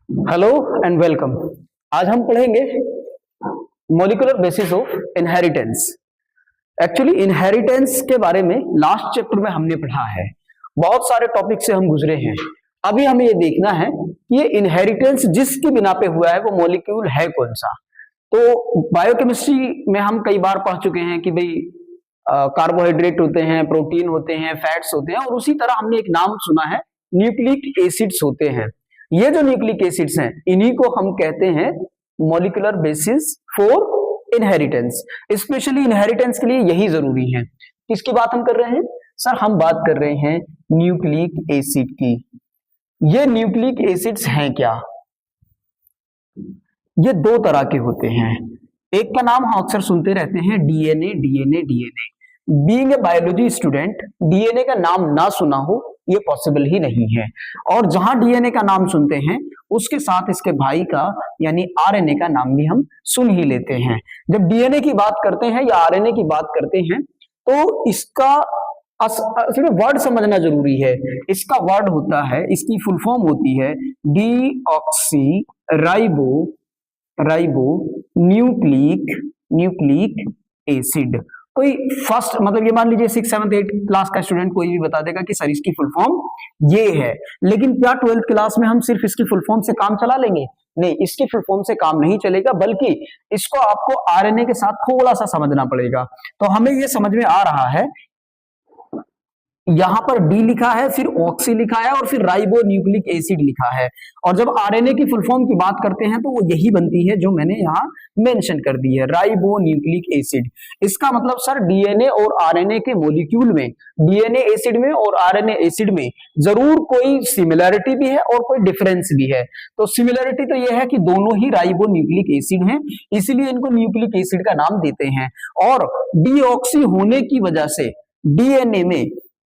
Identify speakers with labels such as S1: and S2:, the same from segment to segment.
S1: Hello and welcome. आज हम पढ़ेंगे molecular basis of inheritance. Actually inheritance के बारे में लास्ट चैप्टर में हमने पढ़ा है, बहुत सारे टॉपिक से हम गुजरे हैं। अभी हमें ये देखना है कि ये इनहेरिटेंस जिसकी बिना पे हुआ है वो मॉलिक्यूल है कौन सा। तो बायोकेमिस्ट्री में हम कई बार पढ़ चुके हैं कि भाई कार्बोहाइड्रेट होते हैं, प्रोटीन होते हैं, फैट्स होते हैं, और उसी तरह हमने एक नाम सुना है न्यूक्लिक एसिड्स होते हैं। ये जो न्यूक्लिक एसिड्स हैं इन्हीं को हम कहते हैं molecular basis for inheritance. Specially inheritance के लिए यही जरूरी है। किसकी बात हम कर रहे हैं सर? हम बात कर रहे हैं न्यूक्लिक एसिड की। ये न्यूक्लिक एसिड्स हैं क्या? ये दो तरह के होते हैं। एक का नाम हम अक्सर सुनते रहते हैं DNA DNA DNA. Being a biology student, DNA का नाम ना सुना हो ये पॉसिबल ही नहीं है। और जहां डीएनए का नाम सुनते हैं उसके साथ इसके भाई का यानी आरएनए का नाम भी हम सुन ही लेते हैं। जब डीएनए की बात करते हैं या आरएनए की बात करते हैं तो इसका वर्ड समझना जरूरी है। इसका वर्ड होता है, इसकी फुल फॉर्म होती है डीऑक्सी राइबो न्यूक्लिक एसिड। कोई फर्स्ट मतलब ये मान लीजिए 6, 7, 8 क्लास का स्टूडेंट कोई भी बता देगा कि सर इसकी फुल फॉर्म ये है, लेकिन क्या 12th क्लास में हम सिर्फ इसकी फुल फॉर्म से काम चला लेंगे? नहीं, इसकी फुल फॉर्म से काम नहीं चलेगा, बल्कि इसको आपको आरएनए के साथ थोड़ा सा समझना पड़ेगा। तो हमें ये समझ में आ रहा है, यहां पर डी लिखा है, फिर ऑक्सी लिखा है और फिर राइबो न्यूक्लिक एसिड लिखा है। और जब आरएनए की फुल फॉर्म की बात करते हैं तो वो यही बनती है जो मैंने यहां मेंशन कर दी है, राइबो न्यूक्लिक एसिड। इसका मतलब सर डीएनए और आरएनए के मॉलिक्यूल में, डीएनए एसिड में और आरएनए एसिड में जरूर कोई सिमिलरिटी भी है और कोई डिफरेंस भी है। तो सिमिलरिटी तो यह है कि दोनों ही राइबो न्यूक्लिक एसिड हैं, इसलिए इनको न्यूक्लिक एसिड का नाम देते हैं। और डीऑक्सी होने की वजह से डीएनए में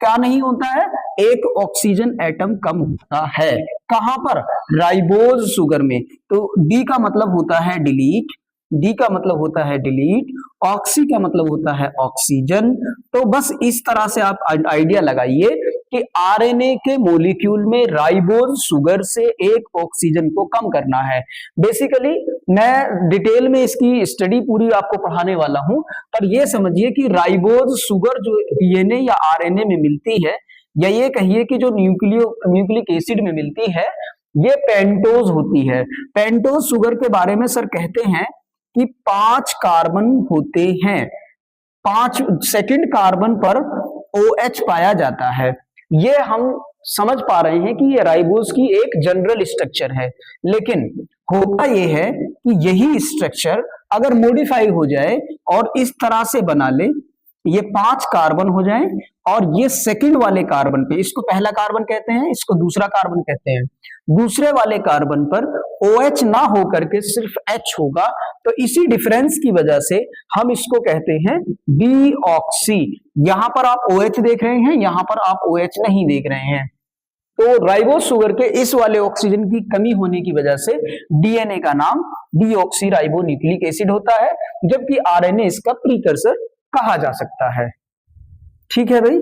S1: क्या नहीं होता है? एक ऑक्सीजन एटम कम होता है। कहां पर? राइबोज शुगर में। तो डी का मतलब होता है डिलीट, डी का मतलब होता है डिलीट, ऑक्सी का मतलब होता है ऑक्सीजन। तो बस इस तरह से आप आइडिया लगाइए कि आरएनए के मॉलिक्यूल में राइबोज शुगर से एक ऑक्सीजन को कम करना है। बेसिकली मैं डिटेल में इसकी स्टडी पूरी आपको पढ़ाने वाला हूं, पर यह समझिए कि राइबोज शुगर जो डीएनए या आरएनए में मिलती है, या ये कहिए कि जो न्यूक्लिक एसिड में मिलती है, ये पेंटोज होती है। पेंटोज शुगर के बारे में सर कहते हैं कि 5 कार्बन होते हैं, 5 सेकंड कार्बन पर OH पाया जाता है। ये हम समझ पा रहे हैं कि ये राइबोज की एक जनरल स्ट्रक्चर है, लेकिन होता यह है कि यही स्ट्रक्चर अगर मॉडिफाई हो जाए और इस तरह से बना ले, ये 5 कार्बन हो जाए और ये सेकंड वाले कार्बन पे, इसको पहला कार्बन कहते हैं, इसको दूसरा कार्बन कहते हैं, दूसरे वाले कार्बन पर OH ना हो करके सिर्फ H होगा, तो इसी डिफरेंस की वजह से हम इसको कहते हैं डीऑक्सी। यहां पर आप OH देख रहे हैं, यहां पर आप OH नहीं देख रहे हैं। तो राइबोज शुगर के इस वाले ऑक्सीजन की कमी होने की वजह से डीएनए का नाम डीऑक्सी राइबो न्यूक्लिक एसिड होता है, जबकि आरएनए इसका प्रीकर्सर कहा जा सकता है। ठीक है भाई,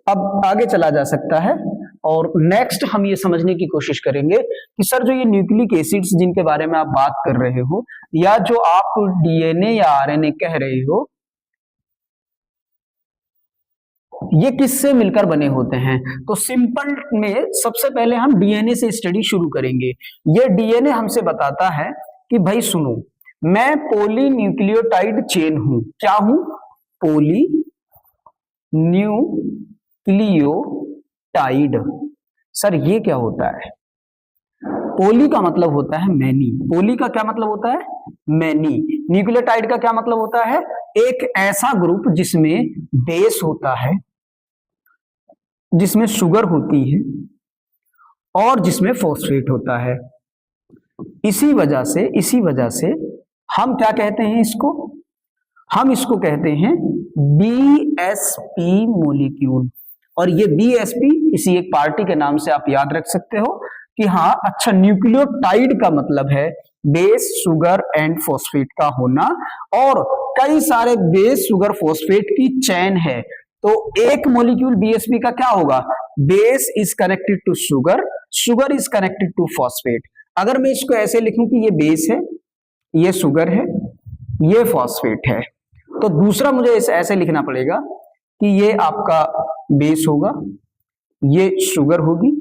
S1: अब आगे चला जा सकता है। और नेक्स्ट हम ये समझने की कोशिश करेंगे कि सर जो ये न्यूक्लिक एसिड्स जिनके बारे में आप बात कर रहे हो, या जो आप डीएनए या आरएनए कह रहे हो, ये किससे मिलकर बने होते हैं? तो सिंपल में सबसे पहले हम डीएनए से स्टडी शुरू करेंगे। ये डीएनए हमसे बताता है कि भाई सुनो, मैं पॉलीन्यूक्लियोटाइड चेन हूं। क्या हूं? पॉलीन्यूक्लियोटाइड। सर ये क्या होता है? पोली का मतलब होता है मैनी। पोली का क्या मतलब होता है? मैनी। न्यूक्लियोटाइड का क्या मतलब होता है? एक ऐसा ग्रुप जिसमें बेस होता है, जिसमें शुगर होती है और जिसमें फॉस्फेट होता है। इसी वजह से हम क्या कहते हैं इसको? हम इसको कहते हैं बीएसपी मॉलिक्यूल। और ये बीएसपी किसी एक पार्टी के नाम से आप याद रख सकते हो कि हाँ अच्छा, न्यूक्लियोटाइड का मतलब है बेस, शुगर एंड फॉस्फेट का होना, और कई सारे बेस, शुगर, फॉस्फेट की चेन है। तो एक मॉलिक्यूल बीएसपी का क्या होगा? Base is connected to sugar, sugar is connected to phosphate. अगर मैं इसको ऐसे लिखूं कि ये बेस है, ये शुगर है, ये फॉस्फेट है, तो दूसरा मुझे ऐसे लिखना पड़ेगा कि ये आपका बेस होगा, ये शुगर होगी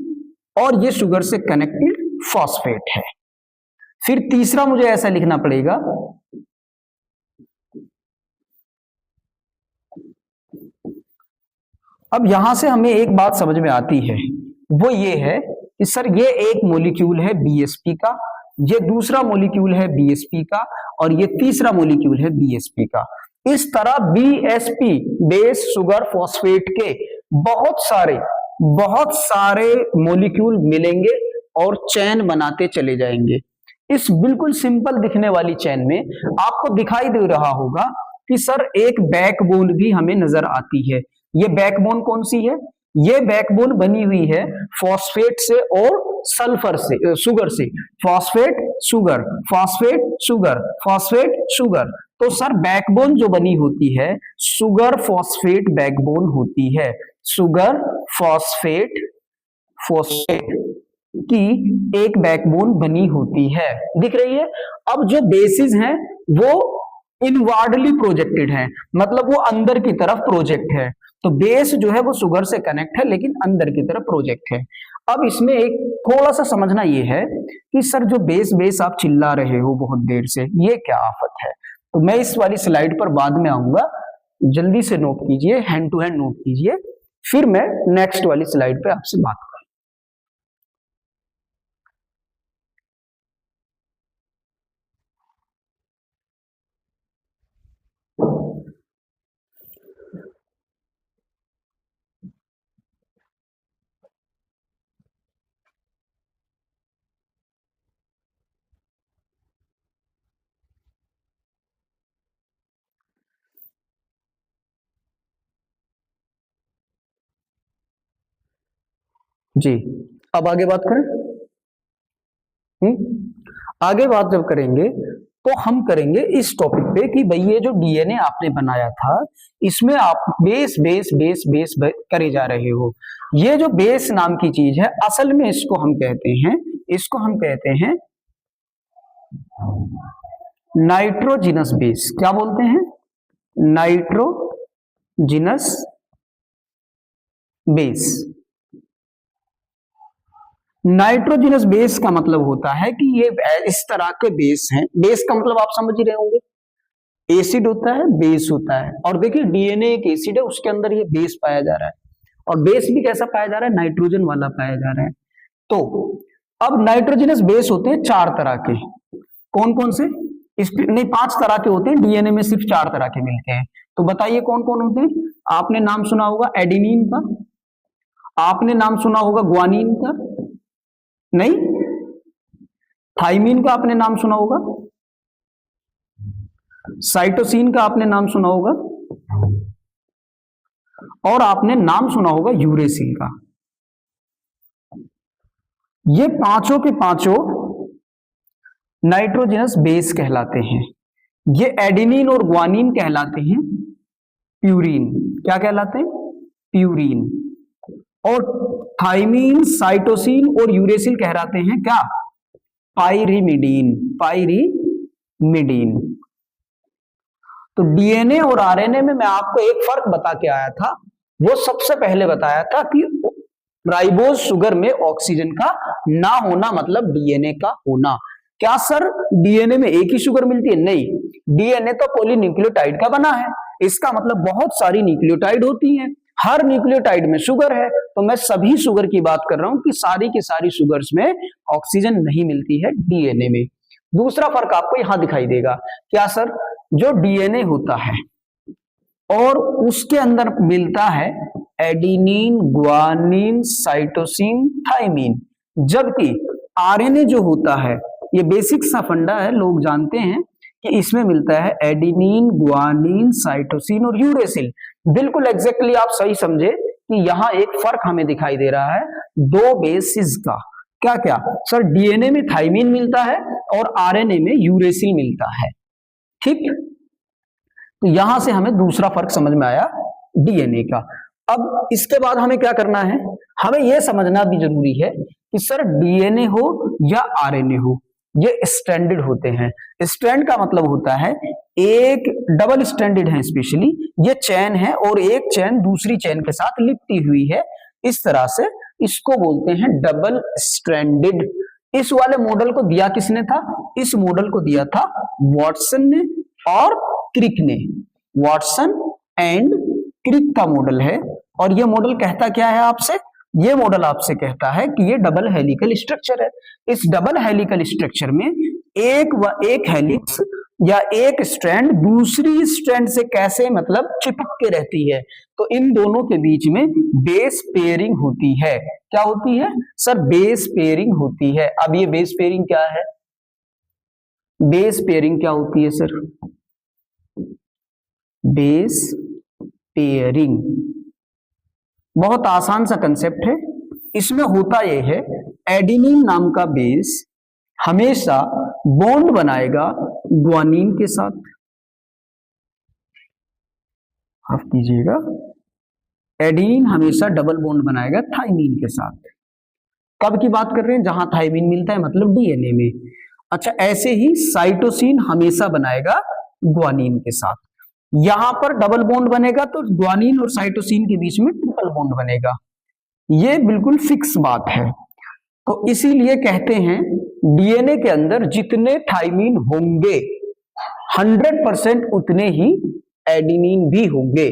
S1: और ये शुगर से कनेक्टेड फॉस्फेट है। फिर तीसरा मुझे ऐसा लिखना पड़ेगा अब यहां से हमें एक बात समझ में आती है, वो ये है कि सर ये एक मॉलिक्यूल है बीएसपी का, ये दूसरा मॉलिक्यूल है बीएसपी का और ये तीसरा मॉलिक्यूल है बीएसपी का। इस तरह बीएसपी बेस शुगर फॉस्फेट के बहुत सारे मॉलिक्यूल मिलेंगे और चेन बनाते चले जाएंगे। इस बिल्कुल सिंपल दिखने वाली चेन में आपको दिखाई दे रहा होगा कि सर एक बैकबोन भी हमें नजर आती है। ये बैकबोन कौन सी है? ये बैकबोन बनी हुई है फॉस्फेट से और सल्फर से, शुगर से। Phosphate sugar, phosphate sugar, phosphate sugar. तो सर बैकबोन जो बनी होती है शुगर फॉस्फेट बैकबोन होती है। शुगर फॉस्फेट की एक बैकबोन बनी होती है, दिख रही है। अब जो बेसिस हैं वो इनवार्डली प्रोजेक्टेड है, मतलब वो अंदर की तरफ प्रोजेक्ट है। तो बेस जो है वो शुगर से कनेक्ट है लेकिन अंदर की तरफ प्रोजेक्ट है। अब इसमें एक थोड़ा सा समझना ये है कि सर जो बेस आप चिल्ला रहे हो बहुत देर से, ये क्या आफत है? तो मैं इस वाली स्लाइड पर बाद में आऊंगा, जल्दी से नोट कीजिए, हैंड टू हैंड नोट कीजिए, फिर मैं नेक्स्ट वाली स्लाइड पे आपसे बात करूं। जी, अब आगे बात करें। आगे बात जब करेंगे तो हम करेंगे इस टॉपिक पे कि भाई ये जो डीएनए आपने बनाया था इसमें आप बेस बेस बेस बेस करे जा रहे हो। ये जो बेस नाम की चीज है असल में इसको हम कहते हैं नाइट्रोजिनस बेस। क्या बोलते हैं? Nitrogenous base. नाइट्रोजिनस बेस का मतलब होता है कि ये इस तरह के बेस हैं। बेस का मतलब आप समझ ही रहे होंगे, एसिड होता है, बेस होता है। और देखिए डीएनए एक एसिड है, उसके अंदर ये बेस पाया जा रहा है और बेस भी कैसा पाया जा रहा है? नाइट्रोजन वाला पाया जा रहा है। तो अब नाइट्रोजिनस बेस होते हैं 4 तरह के। कौन कौन से? नहीं, 5 तरह के होते हैं, डीएनए में सिर्फ 4 तरह के मिलते हैं। तो बताइए कौन कौन होते हैं? आपने नाम सुना होगा एडेनिन का, आपने नाम सुना होगा ग्वानिन का, नहीं, थाइमिन का आपने नाम सुना होगा, साइटोसिन का आपने नाम सुना होगा और आपने नाम सुना होगा यूरेसिल का। ये पांचों के पांचों नाइट्रोजनस बेस कहलाते हैं। ये एडेनिन और ग्वानिन कहलाते हैं प्यूरिन। क्या कहलाते हैं? प्यूरिन। और थाइमिन, साइटोसिन और यूरेसिल कहलाते हैं क्या? पाइरिमिडीन। पाइरिमिडीन। तो डीएनए और आरएनए में मैं आपको एक फर्क बता के आया था। वो सबसे पहले बताया था कि राइबोज शुगर में ऑक्सीजन का ना होना मतलब डीएनए का होना। क्या सर डीएनए में एक ही शुगर मिलती है? नहीं, डीएनए तो पॉलीन्यूक्लियोटाइड का बना है। इसका मतलब बहुत सारी न्यूक्लियोटाइड होती हैं, हर न्यूक्लियोटाइड में शुगर है। तो मैं सभी शुगर की बात कर रहा हूं कि सारी की सारी शुगर्स में ऑक्सीजन नहीं मिलती है डीएनए में। दूसरा फर्क आपको यहां दिखाई देगा। क्या सर? जो डीएनए होता है और उसके अंदर मिलता है एडेनिन, ग्वानिन, साइटोसिन, थाइमिन, जबकि आरएनए जो होता है ये बेसिक सा फंडा है, लोग जानते हैं कि इसमें मिलता है एडेनिन, ग्वानिन, साइटोसिन और यूरेसिल। बिल्कुल एग्जैक्टली आप सही समझे कि यहां एक फर्क हमें दिखाई दे रहा है दो बेसिस का। क्या क्या सर? डीएनए में थाइमिन मिलता है और आरएनए में यूरेसिल मिलता है। ठीक, तो यहां से हमें दूसरा फर्क समझ में आया डीएनए का। अब इसके बाद हमें क्या करना है? हमें यह समझना भी जरूरी है कि सर डीएनए हो या आरएनए हो, ये स्ट्रैंडेड होते हैं। स्ट्रैंड का मतलब होता है एक डबल स्ट्रैंडेड है, स्पेशली ये चेन है और एक चेन दूसरी चेन के साथ लिपटी हुई है, इस तरह से इसको बोलते हैं डबल स्ट्रैंडेड। इस वाले मॉडल को दिया किसने था? इस मॉडल को दिया था वॉटसन ने और क्रिक ने। वॉटसन एंड क्रिक का मॉडल है और ये मॉडल कहता क्या है आपसे? ये मॉडल आपसे कहता है कि ये डबल हेलिकल स्ट्रक्चर है। इस डबल हेलिकल स्ट्रक्चर में एक हेलिक्स या एक स्ट्रैंड दूसरी स्ट्रैंड से कैसे मतलब चिपक के रहती है, तो इन दोनों के बीच में बेस पेयरिंग होती है। क्या होती है सर? बेस पेयरिंग होती है। अब ये बेस पेयरिंग क्या है? बेस पेयरिंग क्या होती है सर? बेस पेयरिंग बहुत आसान सा कंसेप्ट है। इसमें होता यह है, एडेनिन नाम का बेस हमेशा बॉन्ड बनाएगा ग्वानिन के साथ। माफ कीजिएगा, एडेनिन हमेशा डबल बॉन्ड बनाएगा थाइमिन के साथ। कब की बात कर रहे हैं? जहां थाइमिन मिलता है, मतलब डीएनए में। अच्छा, ऐसे ही साइटोसिन हमेशा बनाएगा ग्वानिन के साथ। यहां पर डबल बॉन्ड बनेगा तो ग्वानिन और साइटोसिन के बीच में ट्रिपल बॉन्ड बनेगा। ये बिल्कुल फिक्स बात है। तो इसीलिए कहते हैं डीएनए के अंदर जितने थाइमिन होंगे 100% उतने ही एडेनिन भी होंगे।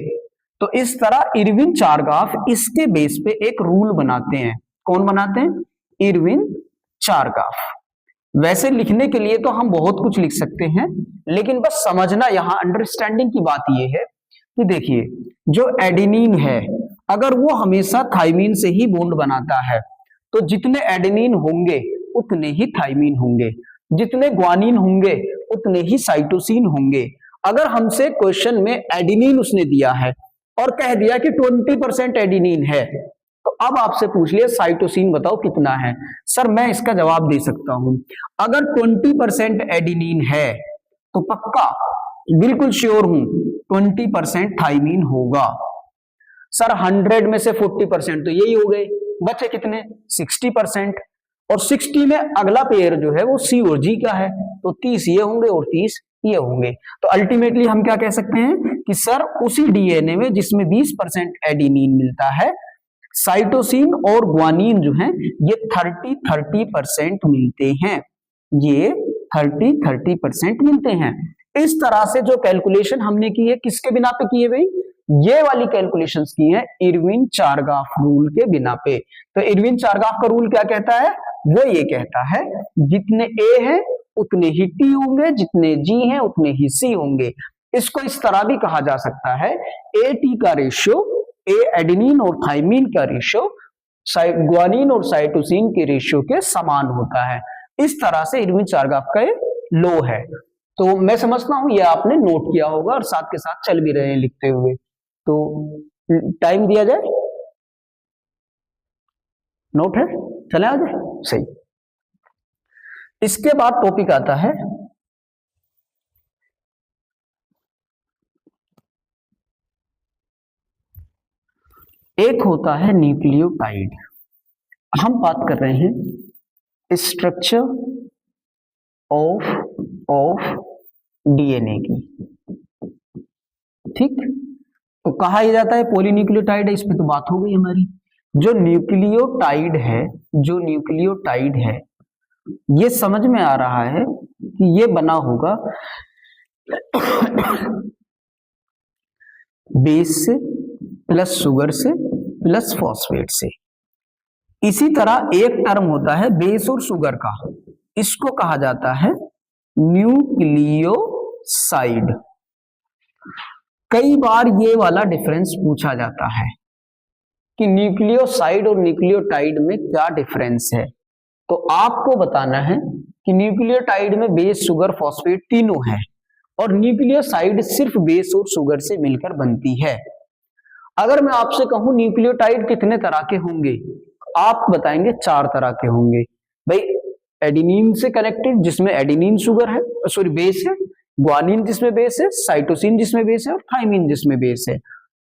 S1: तो इस तरह इरविन चारगाफ इसके बेस पे एक रूल बनाते हैं। कौन बनाते हैं? इरविन चारगाफ। वैसे लिखने के लिए तो हम बहुत कुछ लिख सकते हैं, लेकिन बस समझना यहां अंडरस्टैंडिंग की बात यह है कि देखिए, जो एडेनिन है अगर वो हमेशा थाइमिन से ही बॉन्ड बनाता है तो जितने एडेनिन होंगे उतने ही थाइमिन होंगे, जितने ग्वानिन होंगे उतने ही साइटोसिन होंगे। अगर हमसे क्वेश्चन में एडेनिन उसने दिया है और कह दिया कि 20% एडेनिन है, तो अब आपसे पूछ लिया साइटोसिन बताओ कितना है। सर मैं इसका जवाब दे सकता हूं, अगर 20% एडेनिन है तो पक्का बिल्कुल श्योर हूं 20% थाइमिन होगा। सर 100 में से 40% तो यही हो गए, बचे कितने? 60%। और 60 में अगला पेयर जो है वो सी और जी का है, तो 30 ये होंगे और 30 ये होंगे। तो अल्टीमेटली हम क्या कह सकते हैं कि सर उसी डीएनए में जिसमें 20% एडेनिन मिलता है, साइटोसिन और ग्वानिन जो है ये 30% मिलते हैं। ये 30% मिलते हैं। इस तरह से जो कैलकुलेशन हमने की है किसके बिना पे की है भाई? ये वाली कैलकुलेशंस की है इरविन चारगाफ रूल के बिना पे। तो इरविन चारगाफ का रूल क्या कहता है? वो ये कहता है जितने ए हैं उतने ही टी होंगे, जितने जी हैं उतने ही सी होंगे। इसको इस तरह भी कहा जा सकता है, ए टी का रेशियो, ए एडेनिन और थाइमिन का रेशियो ग्वानिन और साइटोसिन के रेशियो के समान होता है। इस तरह से इरविन चारगाफ का ये लॉ है। तो मैं समझता हूं ये आपने नोट किया होगा और साथ के साथ चल भी रहे हैं लिखते हुए। तो टाइम दिया जाए, नोट है, चले आ जाए, सही। इसके बाद टॉपिक आता है एक होता है न्यूक्लियोटाइड। हम बात कर रहे हैं स्ट्रक्चर ऑफ डीएनए की, ठीक। तो कहा ही जाता है पॉलीन्यूक्लियोटाइड है, इस पे तो बात हो गई हमारी। जो न्यूक्लियोटाइड है ये समझ में आ रहा है कि ये बना होगा बेस से प्लस शुगर से प्लस फॉस्फेट से। इसी तरह एक टर्म होता है बेस और शुगर का, इसको कहा जाता है न्यूक्लियोसाइड। कई बार ये वाला डिफरेंस पूछा जाता है कि न्यूक्लियोसाइड और न्यूक्लियोटाइड में क्या डिफरेंस है। तो आपको बताना है कि न्यूक्लियोटाइड में बेस, शुगर, फॉस्फेट तीनों है और न्यूक्लियोसाइड सिर्फ बेस और शुगर से मिलकर बनती है। अगर मैं आपसे कहूं न्यूक्लियोटाइड कितने तरह के होंगे, आप बताएंगे 4 तरह के होंगे। भाई एडेनिन से कनेक्टेड जिसमें एडेनिन शुगर है, सॉरी बेस है, ग्वानिन जिसमें बेस है, साइटोसिन जिसमें बेस है और थाइमिन जिसमें बेस है।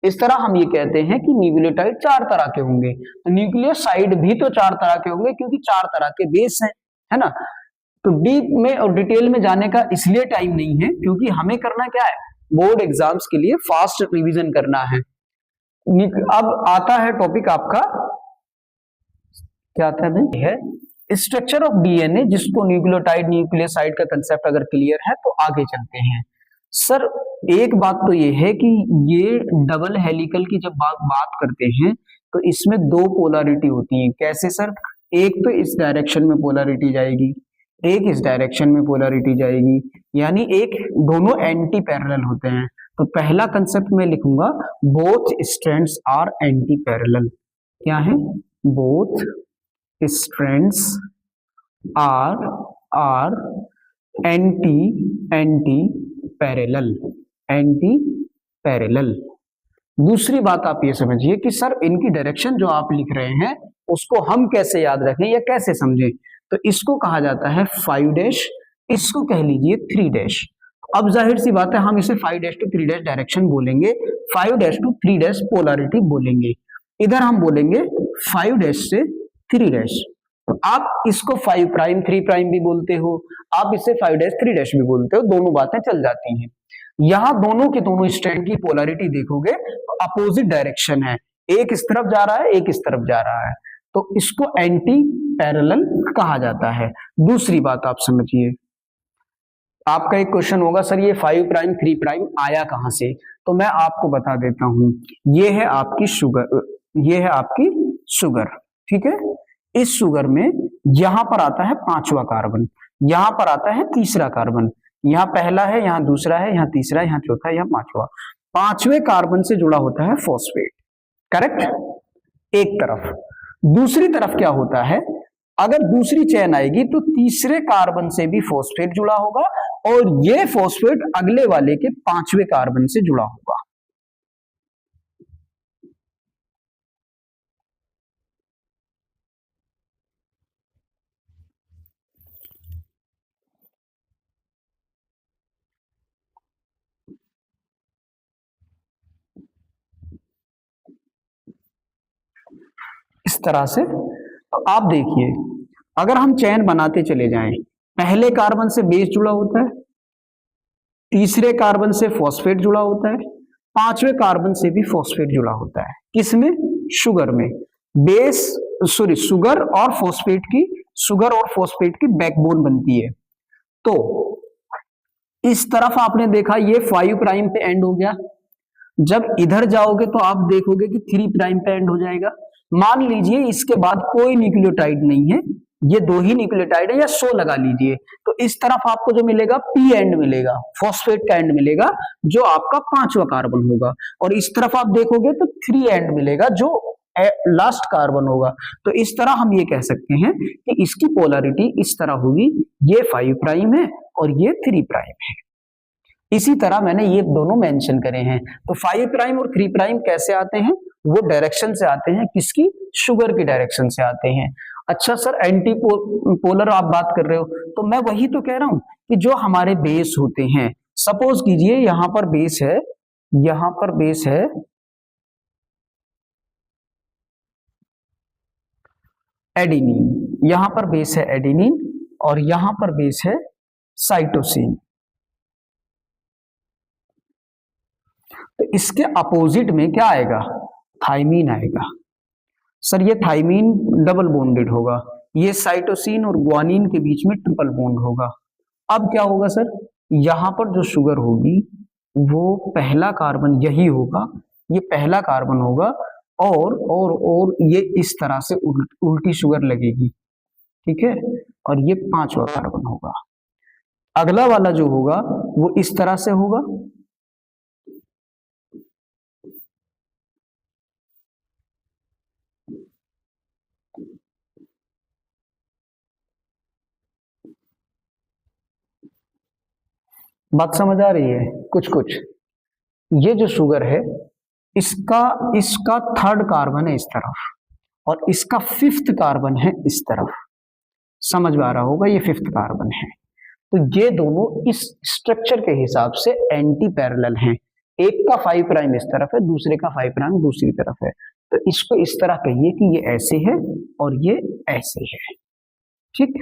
S1: इस तरह हम ये कहते हैं कि न्यूक्लियोटाइड 4 तरह के होंगे, तो न्यूक्लियोसाइड भी तो 4 तरह के होंगे क्योंकि 4 तरह के बेस हैं, है ना। तो डीप में और डिटेल में जाने का इसलिए टाइम नहीं है क्योंकि हमें करना क्या है, बोर्ड एग्जाम्स के लिए फास्ट रिवीजन करना है। अब आता है टॉपिक आपका, क्या आता है स्ट्रक्चर ऑफ डीएनए, जिसको न्यूक्लियोटाइड न्यूक्लियोसाइड का कंसेप्ट अगर क्लियर है तो आगे चलते हैं। सर एक बात तो ये है कि ये डबल हेलिकल की जब बात करते हैं तो इसमें 2 पोलैरिटी होती है। कैसे सर, एक तो इस डायरेक्शन में पोलैरिटी जाएगी, एक इस डायरेक्शन में पोलैरिटी जाएगी, यानी एक दोनों एंटी पैरेलल होते हैं। तो पहला कंसेप्ट मैं लिखूंगा, both strands are anti parallel. क्या है, both strands are anti parallel। दूसरी बात आप ये समझिए कि सर इनकी डायरेक्शन जो आप लिख रहे हैं उसको हम कैसे याद रखें या कैसे समझें, तो इसको कहा जाता है 5 डैश, इसको कह लीजिए 3 डैश। अब जाहिर सी बात है हम इसे 5 डैश टू 3 डैश डायरेक्शन बोलेंगे, 5 डैश टू 3 डैश पोलैरिटी बोलेंगे। इधर हम बोलेंगे 5 डैश से 3 डैश। तो आप इसको 5 प्राइम 3 प्राइम भी बोलते हो, आप इसे 5 डैश 3 डैश भी बोलते हो, दोनों बातें चल जाती हैं। यहां दोनों के दोनों स्ट्रैंड की पोलैरिटी देखोगे तो अपोजिट डायरेक्शन है, एक इस तरफ जा रहा है एक इस तरफ जा रहा है, तो इसको एंटी पैरेलल कहा जाता है। दूसरी बात आप समझिए, आपका एक क्वेश्चन होगा सर ये 5 प्राइम 3 प्राइम आया कहां से, तो मैं आपको बता देता हूं, ये है आपकी शुगर, ये है आपकी शुगर, ठीक है। इस शुगर में यहां पर आता है 5वां कार्बन, यहां पर आता है 3रा कार्बन, यहां पहला है, यहां दूसरा है, यहां तीसरा है, यहां चौथा है, यहां 5वां। 5वें कार्बन से जुड़ा होता है फॉस्फेट, करेक्ट, एक तरफ। दूसरी तरफ क्या होता है, अगर दूसरी चेन आएगी तो 3रे कार्बन से भी फॉस्फेट जुड़ा होगा और ये फॉस्फेट अगले वाले के 5वें कार्बन से जुड़ा होगा। इस तरह से तो आप देखिए, अगर हम चेन बनाते चले जाएं, पहले कार्बन से बेस जुड़ा होता है, 3रे कार्बन से फॉस्फेट जुड़ा होता है, 5वें कार्बन से भी फॉस्फेट जुड़ा होता है। किसमें, शुगर में। बेस सॉरी शुगर और फॉस्फेट की बैकबोन बनती है। तो इस तरफ आपने देखा ये 5 प्राइम पे एंड हो गया, जब इधर जाओगे तो आप देखोगे कि 3 प्राइम पे एंड हो जाएगा। मान लीजिए इसके बाद कोई न्यूक्लियोटाइड नहीं है, ये 2 ही न्यूक्लियोटाइड है, या 100 लगा लीजिए, तो इस तरफ आपको जो मिलेगा पी एंड मिलेगा, फॉस्फेट का एंड मिलेगा जो आपका 5वां कार्बन होगा, और इस तरफ आप देखोगे तो 3 एंड मिलेगा जो लास्ट कार्बन होगा। तो इस तरह हम ये कह सकते हैं कि इसकी पोलैरिटी इस तरह होगी, ये 5 प्राइम है और ये 3 प्राइम है। इसी तरह मैंने ये दोनों मेंशन करे हैं। तो 5 प्राइम और 3 प्राइम कैसे आते हैं, वो डायरेक्शन से आते हैं, किसकी, शुगर की डायरेक्शन से आते हैं। अच्छा सर एंटी पोलर आप बात कर रहे हो, तो मैं वही तो कह रहा हूं कि जो हमारे बेस होते हैं, सपोज कीजिए यहां पर बेस है, यहां पर बेस है एडेनिन, यहां पर बेस है एडेनिन और यहां पर बेस है साइटोसिन। तो इसके अपोजिट में क्या आएगा, थाइमीन आएगा। सर ये थाइमीन डबल बॉन्डेड होगा, ये साइटोसिन और ग्वानिन के बीच में ट्रिपल बॉन्ड होगा। अब क्या होगा सर, यहां पर जो शुगर होगी वो पहला कार्बन यही होगा, ये पहला कार्बन होगा और ये इस तरह से उल्टी शुगर लगेगी, ठीक है, और ये 5वां कार्बन होगा। अगला वाला जो होगा वो इस तरह से होगा, बात समझ आ रही है कुछ कुछ। ये जो शुगर है इसका 3rd कार्बन है इस तरफ और इसका 5th कार्बन है इस तरफ, समझ में आ रहा होगा, ये 5th कार्बन है। तो ये दोनों इस स्ट्रक्चर के हिसाब से एंटी पैरेलल हैं, एक का 5 प्राइम इस तरफ है, दूसरे का 5 प्राइम दूसरी तरफ है, तो इसको इस तरह कहिए कि ये ऐसे है और ये ऐसे है। ठीक,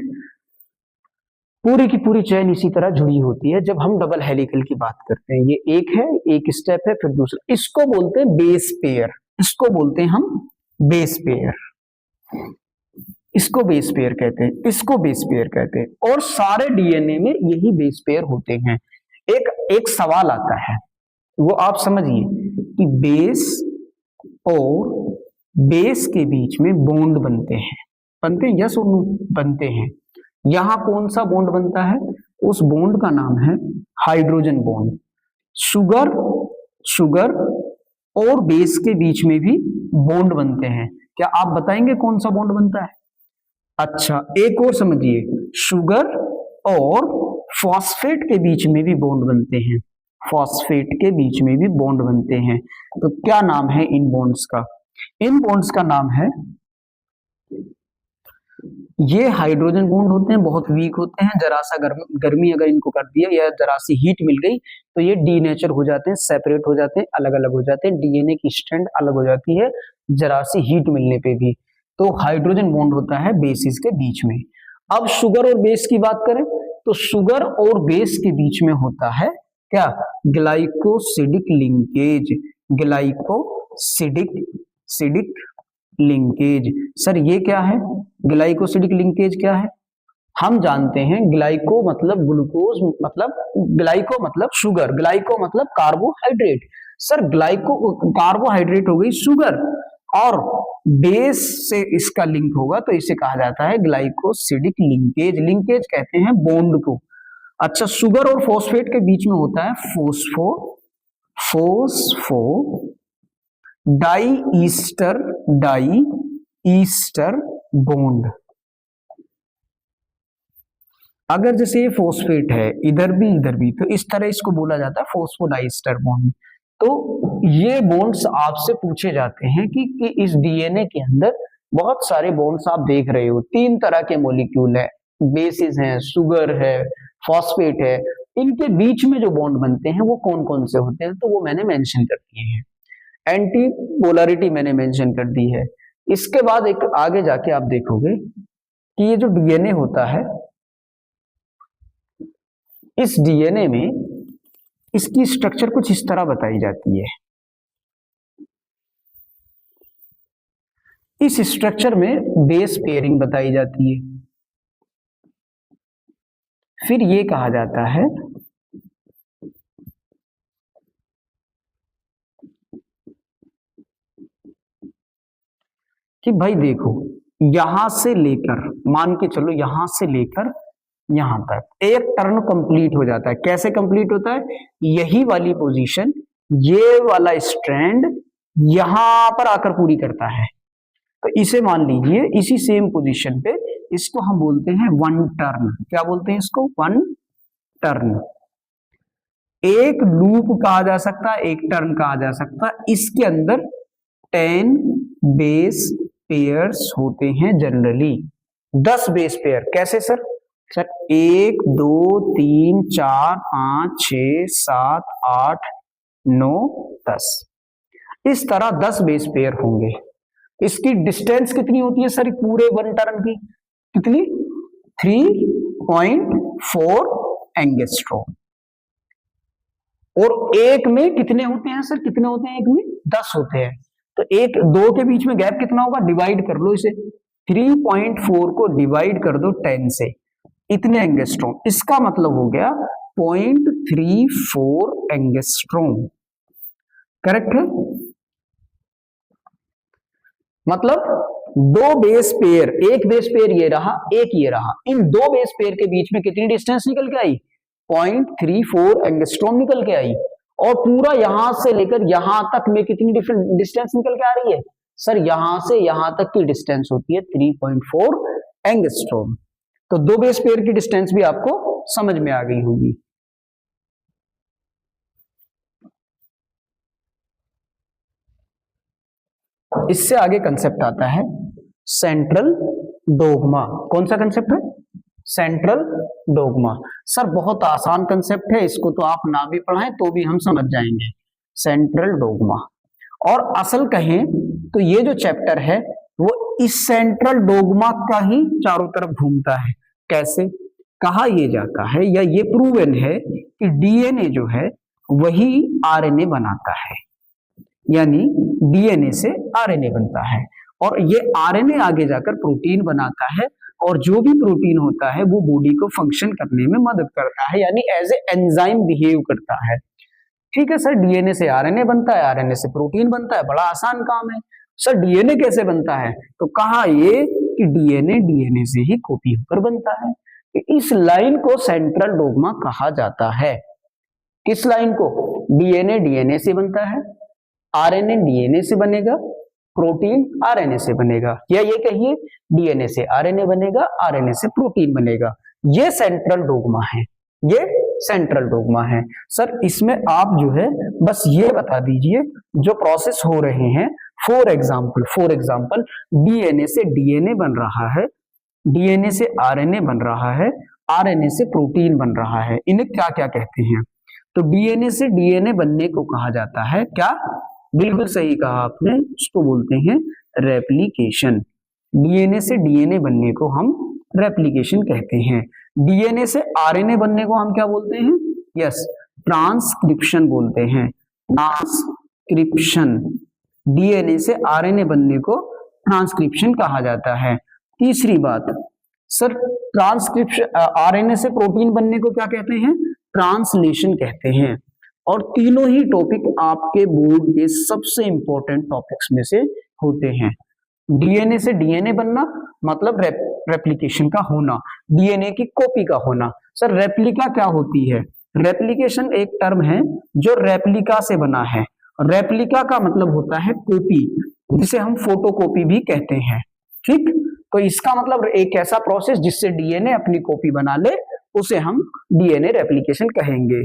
S1: पूरी की पूरी चेन इसी तरह जुड़ी होती है जब हम डबल हेलिकल की बात करते हैं। ये एक है, एक स्टेप है, फिर दूसरा, इसको बोलते हैं बेस पेयर, इसको बोलते हैं हम बेस पेयर, इसको बेस पेयर कहते हैं, इसको बेस पेयर कहते हैं। और सारे डीएनए में यही बेस पेयर होते हैं। एक सवाल आता है, वो आप समझिए कि बेस और बेस के बीच में बॉन्ड बनते हैं, यस और नो, बनते हैं। यहां कौन सा बॉन्ड बनता है? उस बॉन्ड का नाम है हाइड्रोजन बॉन्ड। शुगर और बेस के बीच में भी बॉन्ड बनते हैं। क्या आप बताएंगे कौन सा बॉन्ड बनता है? अच्छा, एक और समझिए, शुगर और फॉस्फेट के बीच में भी बॉन्ड बनते हैं, फॉस्फेट के बीच में भी बॉन्ड बनते हैं। तो क्या नाम है इन बॉन्ड्स का? इन बॉन्ड्स का नाम है, ये हाइड्रोजन बॉन्ड होते हैं, बहुत वीक होते हैं, जरा सा गर्मी अगर इनको कर दिया या जरा सी हीट मिल गई तो ये डीनेचर हो जाते हैं, सेपरेट हो जाते हैं, अलग अलग हो जाते हैं, डीएनए की स्ट्रैंड अलग हो जाती है जरा सी हीट मिलने पे भी। तो हाइड्रोजन बॉन्ड होता है बेसिस के बीच में। अब शुगर और बेस की बात करें तो शुगर और बेस के बीच में होता है क्या? Glycosidic linkage, glycosidic linkage. Sir ये क्या है? ग्लाइकोसिडिक लिंकेज क्या है? हम जानते हैं ग्लाइको मतलब ग्लूकोज, मतलब ग्लाइको मतलब शुगर, ग्लाइको मतलब कार्बोहाइड्रेट। सर ग्लाइको कार्बोहाइड्रेट हो गई शुगर, और बेस से इसका लिंक होगा तो इसे कहा जाता है ग्लाइकोसिडिक लिंकेज। लिंकेज कहते हैं बॉन्ड को। अच्छा, शुगर और फॉस्फेट के बीच में होता है फोस्फो डाई ईस्टर बॉन्ड। अगर जैसे ये फॉस्फेट है इधर भी तो इस तरह इसको बोला जाता है फोस्फोडाइस्टर बॉन्ड। तो ये बॉन्ड्स आपसे पूछे जाते हैं कि इस डीएनए के अंदर बहुत सारे बॉन्ड्स आप देख रहे हो, 3 तरह के मॉलिक्यूल है, बेसिस है, शुगर है, फॉस्फेट है, इनके बीच में जो बॉन्ड बनते हैं वो कौन कौन से होते हैं? तो वो मैंने मेंशन कर दिए हैं। एंटी पोलैरिटी मैंने मेंशन कर दी है। इसके बाद एक आगे जाके आप देखोगे कि ये जो डीएनए होता है, इस डीएनए में इसकी स्ट्रक्चर कुछ इस तरह बताई जाती है। इस स्ट्रक्चर में बेस पेयरिंग बताई जाती है। फिर ये कहा जाता है कि भाई देखो, यहां से लेकर, मान के चलो यहां से लेकर यहां तक एक टर्न कंप्लीट हो जाता है। कैसे कंप्लीट होता है? यही वाली पोजीशन, ये वाला स्ट्रैंड यहां पर आकर पूरी करता है। तो इसे मान लीजिए इसी सेम पोजीशन पे, इसको हम बोलते हैं वन टर्न। क्या बोलते हैं इसको? One turn. एक लूप कहा जा सकता है, एक टर्न कहा जा सकता है। इसके अंदर 10 बेस पेयर्स होते हैं जनरली, 10 बेस पेयर। कैसे सर? सर 1 2 3 4 5 6 7 8 9 10, इस तरह 10 बेस पेयर होंगे। इसकी डिस्टेंस कितनी होती है सर पूरे वन टर्न की? कितनी? 3.4 एंगस्ट्रॉम। और एक में कितने होते हैं सर? कितने होते हैं एक में? 10 होते हैं। तो एक दो के बीच में गैप कितना होगा? डिवाइड कर लो इसे, 3.4 को डिवाइड कर दो 10 से, इतने एंगस्ट्रॉम। इसका मतलब हो गया 0.34 एंगस्ट्रॉम। करेक्ट है? मतलब 2 बेस पेयर, एक बेस पेयर ये रहा, एक ये रहा, इन 2 बेस पेयर के बीच में कितनी डिस्टेंस निकल के आई? 0.34 एंगस्ट्रॉम निकल के आई। और पूरा यहां से लेकर यहां तक में कितनी डिफरेंट डिस्टेंस निकल के आ रही है? सर यहां से यहां तक की डिस्टेंस होती है 3.4 एंगस्ट्रॉम। तो 2 बेस पेयर की डिस्टेंस भी आपको समझ में आ गई होगी। इससे आगे कंसेप्ट आता है सेंट्रल डोग्मा। कौन सा कंसेप्ट है? Central dogma. सर बहुत आसान कंसेप्ट है, इसको तो आप ना भी पढ़ाएं तो भी हम समझ जाएंगे। Central dogma. और असल कहें तो ये जो चैप्टर है वो इस सेंट्रल डोग्मा का ही चारों तरफ घूमता है। कैसे? कहा यह जाता है या ये प्रूवन है कि डीएनए जो है वही आरएनए बनाता है, यानी डीएनए से आरएनए बनता है और ये आरएनए आगे जाकर प्रोटीन बनाता है और जो भी प्रोटीन होता है वो बॉडी को फंक्शन करने में मदद करता है, यानी एज ए एंजाइम बिहेव करता है। ठीक है सर, डीएनए से आरएनए बनता है, आरएनए से प्रोटीन बनता है, बड़ा आसान काम है। सर डीएनए कैसे बनता है? तो कहा ये कि डीएनए से ही कॉपी होकर बनता है। इस लाइन को सेंट्रल डोग्मा कहा जाता है। किस लाइन को? डीएनए से बनता है, आरएनए डीएनए से बनेगा, प्रोटीन आरएनए से बनेगा, या ये कहिए डीएनए से आरएनए बनेगा, आरएनए से प्रोटीन बनेगा। ये सेंट्रल डोग्मा है, ये सेंट्रल डोग्मा है। सर इसमें आप जो है बस ये बता दीजिए जो प्रोसेस हो रहे हैं। फॉर एग्जाम्पल डीएनए से डीएनए बन रहा है, डीएनए से आरएनए बन रहा है, आरएनए से प्रोटीन बन रहा है, इन्हें क्या क्या कहते हैं? तो डीएनए से डीएनए बनने को कहा जाता है क्या? बिल्कुल सही कहा आपने, इसको बोलते हैं रेप्लिकेशन। डीएनए से डीएनए बनने को हम रेप्लिकेशन कहते हैं। डीएनए से आरएनए बनने को हम क्या बोलते हैं? यस, ट्रांसक्रिप्शन बोलते हैं, ट्रांसक्रिप्शन। डीएनए से आरएनए बनने को ट्रांसक्रिप्शन कहा जाता है। तीसरी बात सर, ट्रांसक्रिप्शन आरएनए से प्रोटीन बनने को क्या कहते हैं? ट्रांसलेशन कहते हैं। और तीनों ही टॉपिक आपके बोर्ड के सबसे इंपॉर्टेंट टॉपिक्स में से होते हैं। डीएनए से डीएनए बनना मतलब रेप्लिकेशन का होना, डीएनए की कॉपी का होना। सर रेप्लिका क्या होती है? रेप्लिकेशन एक टर्म है जो रेप्लिका से बना है। रेप्लिका का मतलब होता है कॉपी, जिसे हम फोटोकॉपी भी कहते हैं। ठीक, तो इसका मतलब एक ऐसा प्रोसेस जिससे डीएनए अपनी कॉपी बना ले, उसे हम डीएनए रेप्लिकेशन कहेंगे।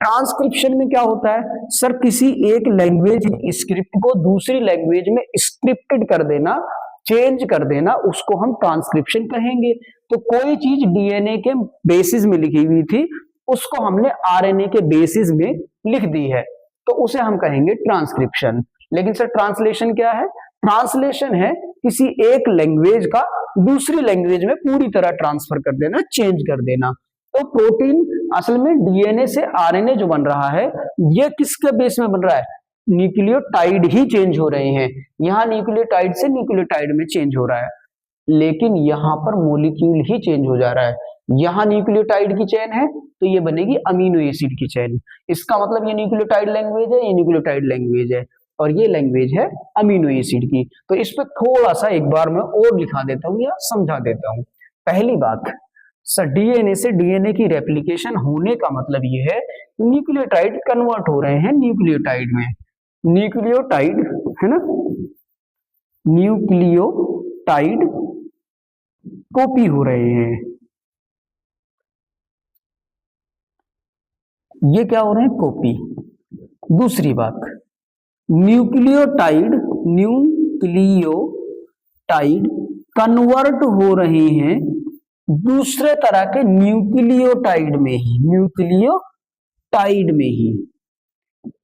S1: ट्रांसक्रिप्शन में क्या होता है? सर किसी एक लैंग्वेज स्क्रिप्ट को दूसरी लैंग्वेज में स्क्रिप्टेड कर देना, चेंज कर देना, उसको हम ट्रांसक्रिप्शन कहेंगे। तो कोई चीज डीएनए के बेसिस में लिखी हुई थी, उसको हमने आरएनए के बेसिस में लिख दी है, तो उसे हम कहेंगे ट्रांसक्रिप्शन। लेकिन सर ट्रांसलेशन क्या है? ट्रांसलेशन है किसी एक लैंग्वेज का दूसरी लैंग्वेज में पूरी तरह ट्रांसफर कर देना, चेंज कर देना। तो प्रोटीन असल में डीएनए से आरएनए जो बन रहा है, ये किसके बेस में बन रहा है? न्यूक्लियोटाइड ही चेंज हो रहे हैं। यहाँ न्यूक्लियोटाइड से न्यूक्लियोटाइड में चेंज हो रहा है, लेकिन यहाँ पर मॉलिक्यूल ही चेंज हो जा रहा है। यहाँ न्यूक्लियोटाइड की चेन है तो ये बनेगी अमीनो एसिड की चेन। इसका मतलब ये न्यूक्लियोटाइड लैंग्वेज है, ये न्यूक्लियोटाइड लैंग्वेज है, और ये लैंग्वेज है अमीनो एसिड की। तो इस पर थोड़ा सा एक बार मैं और लिखा देता हूँ या समझा देता हूँ। पहली बात सर, डीएनए से डीएनए की रेप्लिकेशन होने का मतलब ये है न्यूक्लियोटाइड कन्वर्ट हो रहे हैं न्यूक्लियोटाइड में। न्यूक्लियोटाइड है ना, न्यूक्लियोटाइड कॉपी हो रहे हैं। ये क्या हो रहे हैं? कॉपी। दूसरी बात, न्यूक्लियोटाइड कन्वर्ट हो रहे हैं दूसरे तरह के न्यूक्लियोटाइड में ही।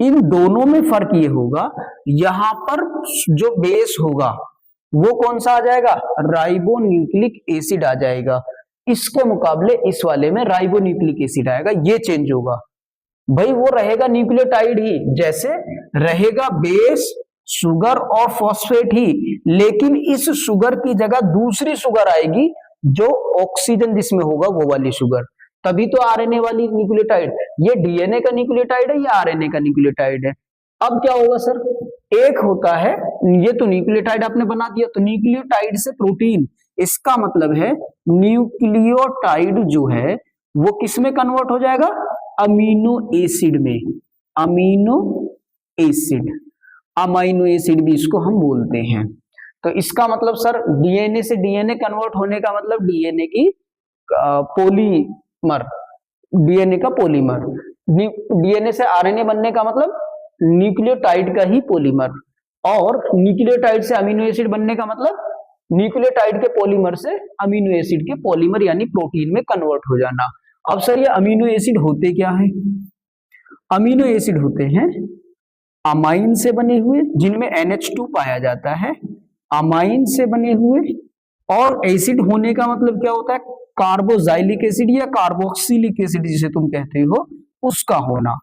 S1: इन दोनों में फर्क ये होगा, यहां पर जो बेस होगा वो कौन सा आ जाएगा? राइबोन्यूक्लिक एसिड आ जाएगा। इसके मुकाबले इस वाले में राइबोन्यूक्लिक एसिड आएगा, ये चेंज होगा। भाई वो रहेगा न्यूक्लियोटाइड ही, जैसे रहेगा बेस, शुगर और फॉस्फेट ही, लेकिन इस शुगर की जगह दूसरी शुगर आएगी जो ऑक्सीजन जिसमें होगा वो वाली शुगर। तभी तो आरएनए वाली न्यूक्लियोटाइड। ये डीएनए का न्यूक्लियोटाइड है या आरएनए का न्यूक्लियोटाइड है? अब क्या होगा सर, एक होता है, ये तो न्यूक्लियोटाइड आपने बना दिया, तो न्यूक्लियोटाइड से प्रोटीन, इसका मतलब है न्यूक्लियोटाइड जो है वो किस में कन्वर्ट हो जाएगा? अमीनो एसिड में। अमीनो एसिड भी इसको हम बोलते हैं। तो इसका मतलब सर डीएनए से डीएनए कन्वर्ट होने का मतलब डीएनए की पॉलीमर, डीएनए का पॉलीमर। डीएनए से आरएनए बनने का मतलब न्यूक्लियोटाइड का ही पॉलीमर, और न्यूक्लियोटाइड से अमीनो एसिड बनने का मतलब न्यूक्लियोटाइड के पॉलीमर से अमीनो एसिड के पॉलीमर यानी प्रोटीन में कन्वर्ट हो जाना। अब सर ये अमीनो एसिड होते क्या है? अमीनो एसिड होते हैं अमाइन से बने हुए जिनमें NH2 पाया जाता है, अमाइन से बने हुए, और एसिड होने का मतलब क्या होता है, कार्बोक्सिलिक एसिड या कार्बोक्सिलिक एसिड जिसे तुम कहते हो उसका होना।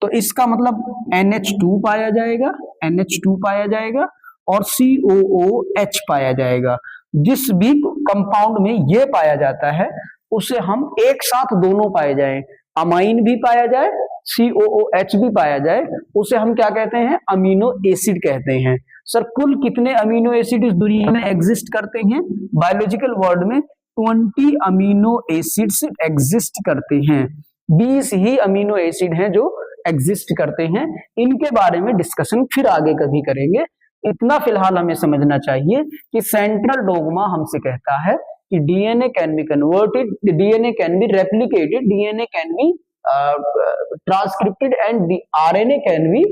S1: तो इसका मतलब NH2 पाया जाएगा, NH2 पाया जाएगा और COOH पाया जाएगा। जिस भी कंपाउंड में ये पाया जाता है उसे हम एक साथ दोनों पाए जाए, अमाइन भी पाया जाए, COOH भी पाया जाए, उसे हम क्या कहते हैं, अमीनो एसिड कहते हैं। सर कुल कितने अमीनो एसिड इस दुनिया में एग्जिस्ट करते हैं? बायोलॉजिकल वर्ल्ड में 20 अमीनो एसिड्स एग्जिस्ट करते हैं। 20 ही अमीनो एसिड हैं जो एग्जिस्ट करते हैं। इनके बारे में डिस्कशन फिर आगे कभी करेंगे। इतना फिलहाल हमें समझना चाहिए कि सेंट्रल डोगमा हमसे कहता है कि DNA can be converted, DNA can be replicated, DNA can be transcripted and RNA can be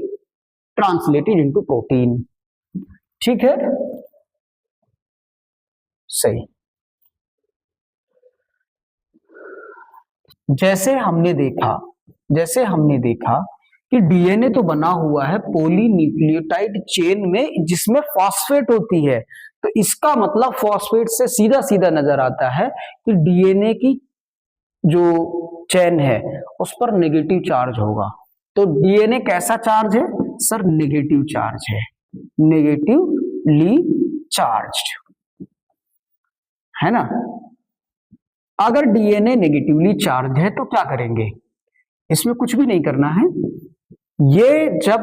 S1: translated into protein. ठीक है, सही। जैसे हमने देखा कि डीएनए तो बना हुआ है पॉलीन्यूक्लियोटाइड चेन में जिसमें फॉस्फेट होती है, तो इसका मतलब फॉस्फेट से सीधा सीधा नजर आता है कि डीएनए की जो चेन है उस पर नेगेटिव चार्ज होगा। तो डीएनए कैसा चार्ज है? सर नेगेटिव चार्ज है, नेगेटिवली चार्ज्ड है ना। अगर डीएनए नेगेटिवली चार्ज है तो क्या करेंगे? इसमें कुछ भी नहीं करना है। ये जब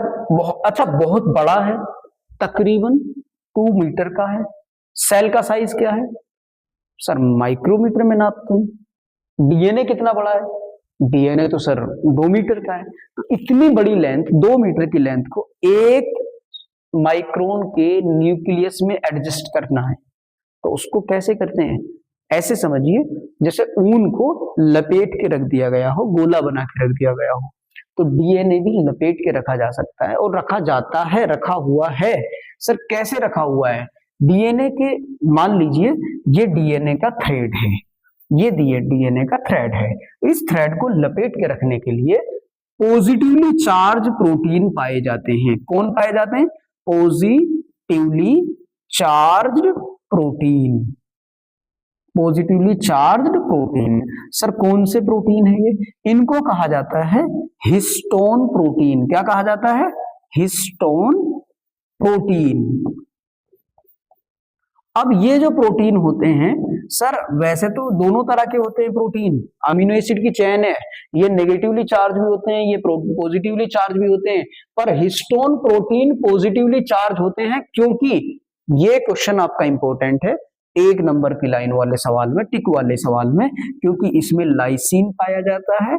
S1: बहुत बड़ा है, तकरीबन 2 मीटर का है। सेल का साइज क्या है? सर माइक्रोमीटर में नापते हैं। डीएनए कितना बड़ा है? डीएनए तो सर 2 मीटर का है। तो इतनी बड़ी लेंथ, 2 मीटर की लेंथ को 1 माइक्रोन के न्यूक्लियस में एडजस्ट करना है। तो उसको कैसे करते हैं? ऐसे समझिए जैसे ऊन को लपेट के रख दिया गया हो, गोला बना के रख दिया गया हो। तो डीएनए भी लपेट के रखा जा सकता है और रखा जाता है, रखा हुआ है। सर कैसे रखा हुआ है? डीएनए के, मान लीजिए ये डीएनए का थ्रेड है, ये डीएनए का थ्रेड है। इस थ्रेड को लपेट के रखने के लिए पॉजिटिवली चार्ज प्रोटीन पाए जाते हैं। कौन पाए जाते हैं? Positively charged protein, positively charged protein. Sir कौन से प्रोटीन है ये? इनको कहा जाता है हिस्टोन प्रोटीन। क्या कहा जाता है? Histone protein. अब ये जो प्रोटीन होते हैं सर, वैसे तो दोनों तरह के होते हैं प्रोटीन। अमीनो एसिड की चेन है, ये नेगेटिवली चार्ज भी होते हैं, ये पॉजिटिवली चार्ज भी होते हैं, पर हिस्टोन प्रोटीन पॉजिटिवली चार्ज होते हैं। क्योंकि ये क्वेश्चन आपका इंपॉर्टेंट है 1 नंबर की लाइन वाले सवाल में, टिक वाले सवाल में, क्योंकि इसमें लाइसिन पाया जाता है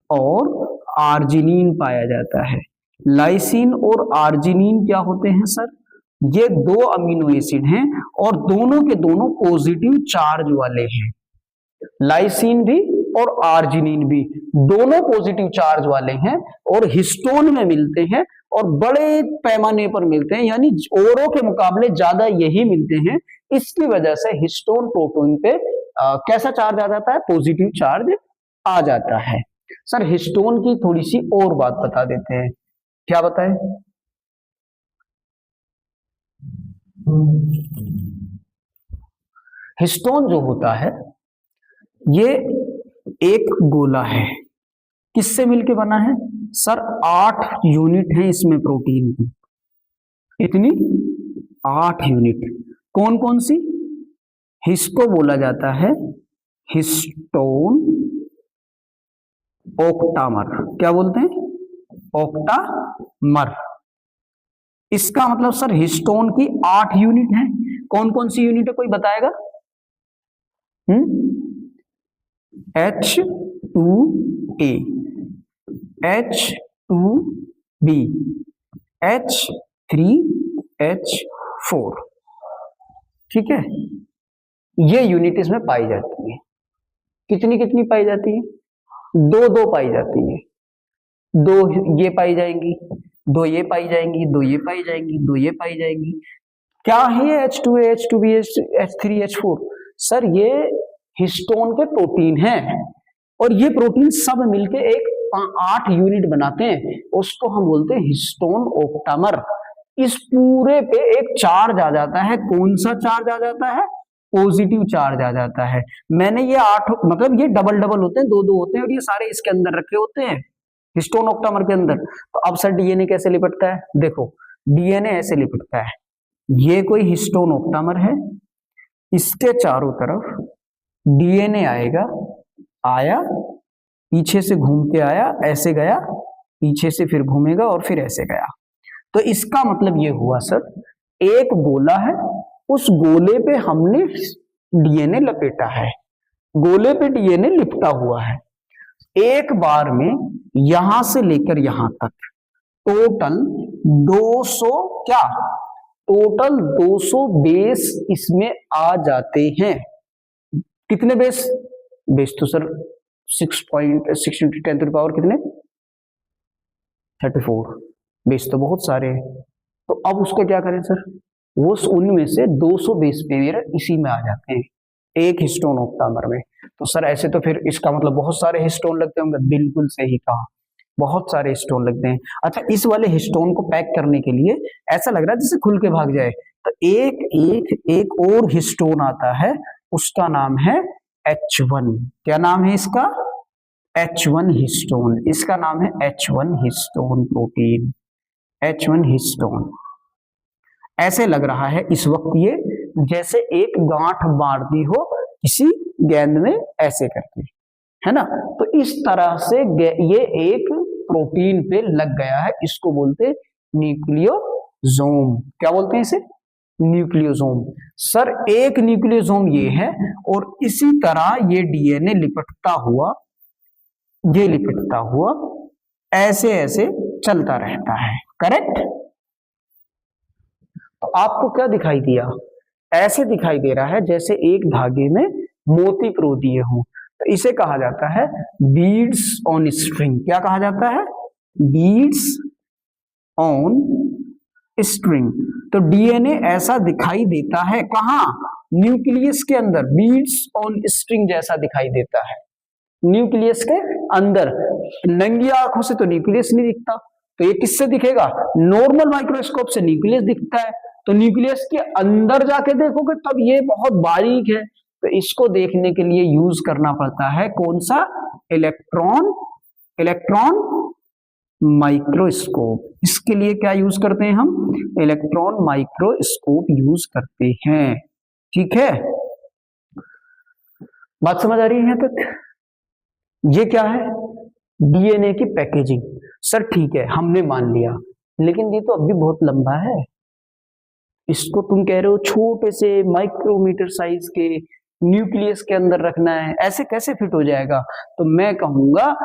S1: और आर्जिनिन पाया जाता है। लाइसिन और आर्जिनिन क्या होते हैं सर? ये 2 अमीनो एसिड हैं और दोनों के दोनों पॉजिटिव चार्ज वाले हैं। लाइसिन भी और आर्जिनिन भी दोनों पॉजिटिव चार्ज वाले हैं और हिस्टोन में मिलते हैं और बड़े पैमाने पर मिलते हैं, यानी औरों के मुकाबले ज्यादा यही मिलते हैं। इसकी वजह से हिस्टोन प्रोटीन पे कैसा चार्ज आ जाता है? पॉजिटिव चार्ज आ जाता है। सर हिस्टोन की थोड़ी सी और बात बता देते हैं। क्या बताएं? हिस्टोन जो होता है ये एक गोला है। किससे मिलके बना है? सर 8 यूनिट है इसमें प्रोटीन की। इतनी 8 यूनिट। कौन कौन सी? इसको बोला जाता है हिस्टोन ऑक्टामर। क्या बोलते हैं? ऑक्टामर। इसका मतलब सर हिस्टोन की 8 यूनिट है। कौन कौन सी यूनिट है, कोई बताएगा? H2A, H2B, H3H4। ठीक है, ये यूनिट इसमें पाई जाती है। कितनी कितनी पाई जाती है? 2 पाई जाती है। 2 ये पाई जाएंगी, 2 ये पाई जाएंगी, 2 ये पाई जाएंगी, 2 ये पाई जाएंगी। क्या है ये H2A, H2B, H3, H4? Sir ये हिस्टोन के प्रोटीन हैं और ये प्रोटीन सब मिलके एक 8 यूनिट बनाते हैं उसको हम बोलते हैं हिस्टोन ऑक्टामर। इस पूरे पे एक चार्ज आ जाता है। कौन सा चार्ज आ जाता है? पॉजिटिव चार्ज आ जाता है। मैंने ये 8 मतलब ये डबल डबल होते हैं, 2-2 होते हैं और ये सारे इसके अंदर रखे होते हैं हिस्टोन ऑक्टामर के अंदर। तो अब सर डीएनए कैसे लिपटता है? देखो डीएनए ऐसे लिपटता है। ये कोई हिस्टोन ऑक्टामर है, इसके चारों तरफ डीएनए आएगा, आया पीछे से घूम के आया, ऐसे गया, पीछे से फिर घूमेगा और फिर ऐसे गया। तो इसका मतलब ये हुआ सर, एक गोला है, उस गोले पे हमने डीएनए लपेटा है, गोले पे डीएनए लिपटा हुआ है। एक बार में यहां से लेकर यहां तक टोटल 200 क्या? टोटल 200 बेस इसमें आ जाते हैं। कितने बेस? बेस तो सर 6.6 × 10⁻³ कितने? 34 बेस तो बहुत सारे हैं। तो अब उसको क्या करें सर? वो उनमें से 200 बेस पेयर इसी में आ जाते हैं एक हिस्टोन ऑक्टामर में। तो सर ऐसे तो फिर इसका मतलब बहुत सारे हिस्टोन लगते होंगे। बिल्कुल सही कहा, बहुत सारे हिस्टोन लगते हैं। अच्छा, इस वाले हिस्टोन को पैक करने के लिए ऐसा लग रहा है जैसे खुल के भाग जाए। तो एक और हिस्टोन आता है, उसका नाम है H1। क्या नाम है इसका? H1 histone. इसका नाम है H1 histone protein, H1 histone. ऐसे लग रहा है इस वक्त ये जैसे एक गांठ मार दी हो किसी गेंद में, ऐसे करके, है ना। तो इस तरह से ये एक प्रोटीन पे लग गया है। इसको बोलते न्यूक्लियोसोम। क्या बोलते हैं इसे? न्यूक्लियोसोम। सर एक न्यूक्लियोसोम ये है और इसी तरह ये डीएनए लिपटता हुआ, ये लिपटता हुआ ऐसे ऐसे चलता रहता है। करेक्ट? तो आपको क्या दिखाई दिया? ऐसे दिखाई दे रहा है जैसे एक धागे में मोती पिरो दिए हों। तो इसे कहा जाता है बीड्स ऑन स्ट्रिंग। क्या कहा जाता है? Beads on string. तो डीएनए ऐसा दिखाई देता है कहां? न्यूक्लियस के अंदर। बीड्स ऑन स्ट्रिंग जैसा दिखाई देता है न्यूक्लियस के अंदर। नंगी आंखों से तो न्यूक्लियस नहीं दिखता, तो ये किससे दिखेगा? नॉर्मल माइक्रोस्कोप से न्यूक्लियस दिखता है। तो न्यूक्लियस के अंदर जाके देखोगे तब ये बहुत बारीक है। तो इसको देखने के लिए यूज करना पड़ता है कौन सा? Electron microscope. इसके लिए क्या यूज करते हैं हम? इलेक्ट्रॉन माइक्रोस्कोप यूज करते हैं। ठीक है, बात समझ आ रही है यहां तक? ये क्या है? डीएनए की पैकेजिंग। सर ठीक है, हमने मान लिया, लेकिन ये तो अब भी बहुत लंबा है। इसको तुम कह रहे हो छोटे से माइक्रोमीटर साइज के न्यूक्लियस के अंदर रखना है, ऐसे कैसे फिट हो जाएगा? तो मैं कहूंगा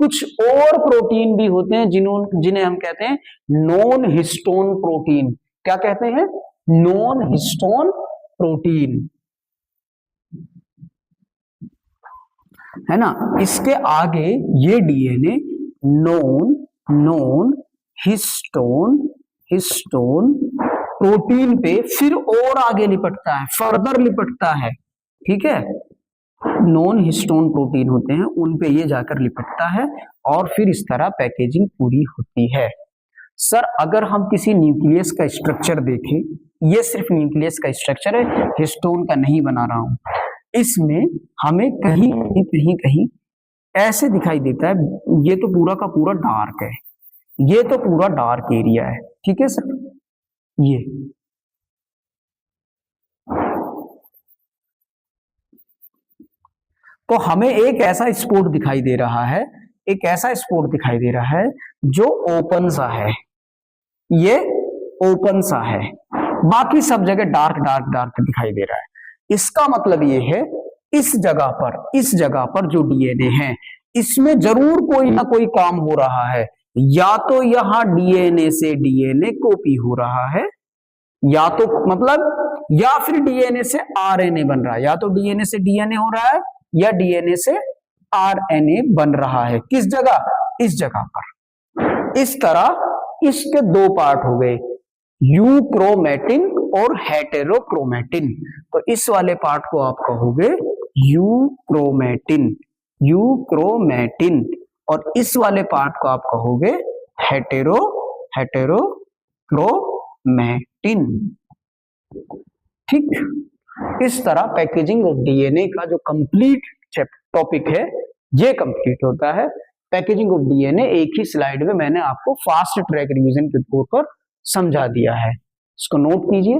S1: कुछ और प्रोटीन भी होते हैं जिन्हें हम कहते हैं नॉन हिस्टोन प्रोटीन। क्या कहते हैं? नॉन हिस्टोन प्रोटीन, है ना। इसके आगे ये डीएनए नॉन हिस्टोन प्रोटीन पे फिर और आगे लिपटता है, फर्दर लिपटता है। ठीक है, नॉन हिस्टोन प्रोटीन होते हैं, उन पे ये जाकर लिपटता है और फिर इस तरह पैकेजिंग पूरी होती है। सर अगर हम किसी न्यूक्लियस का स्ट्रक्चर देखें, ये सिर्फ न्यूक्लियस का स्ट्रक्चर है, हिस्टोन का नहीं बना रहा हूं, इसमें हमें कहीं ऐसे दिखाई देता है। ये तो पूरा का पूरा डार्क है, ये तो पूरा डार्क एरिया है। ठीक है सर, ये तो हमें एक ऐसा स्पॉट दिखाई दे रहा है, एक ऐसा स्पॉट दिखाई दे रहा है जो ओपन सा है, ये ओपन सा है, बाकी सब जगह डार्क दिखाई दे रहा है। इसका मतलब ये है इस जगह पर जो डीएनए है इसमें जरूर कोई ना कोई काम हो रहा है। या तो यहां डीएनए से डीएनए कॉपी हो रहा है, या तो मतलब या फिर डीएनए से आरएनए बन रहा है, या तो डीएनए से डीएनए हो रहा है या डीएनए से आरएनए बन रहा है। किस जगह? इस जगह पर। इस तरह इसके दो पार्ट हो गए, यूक्रोमेटिन और हेटेरोक्रोमेटिन। तो इस वाले पार्ट को आप कहोगे यूक्रोमेटिन, और इस वाले पार्ट को आप कहोगे हेटेरोक्रोमैटिन। ठीक, इस तरह पैकेजिंग ऑफ डीएनए का जो कंप्लीट टॉपिक है ये कंप्लीट होता है। पैकेजिंग ऑफ डीएनए एक ही स्लाइड में मैंने आपको फास्ट ट्रैक रिवीजन के तौर पर समझा दिया है, इसको नोट कीजिए।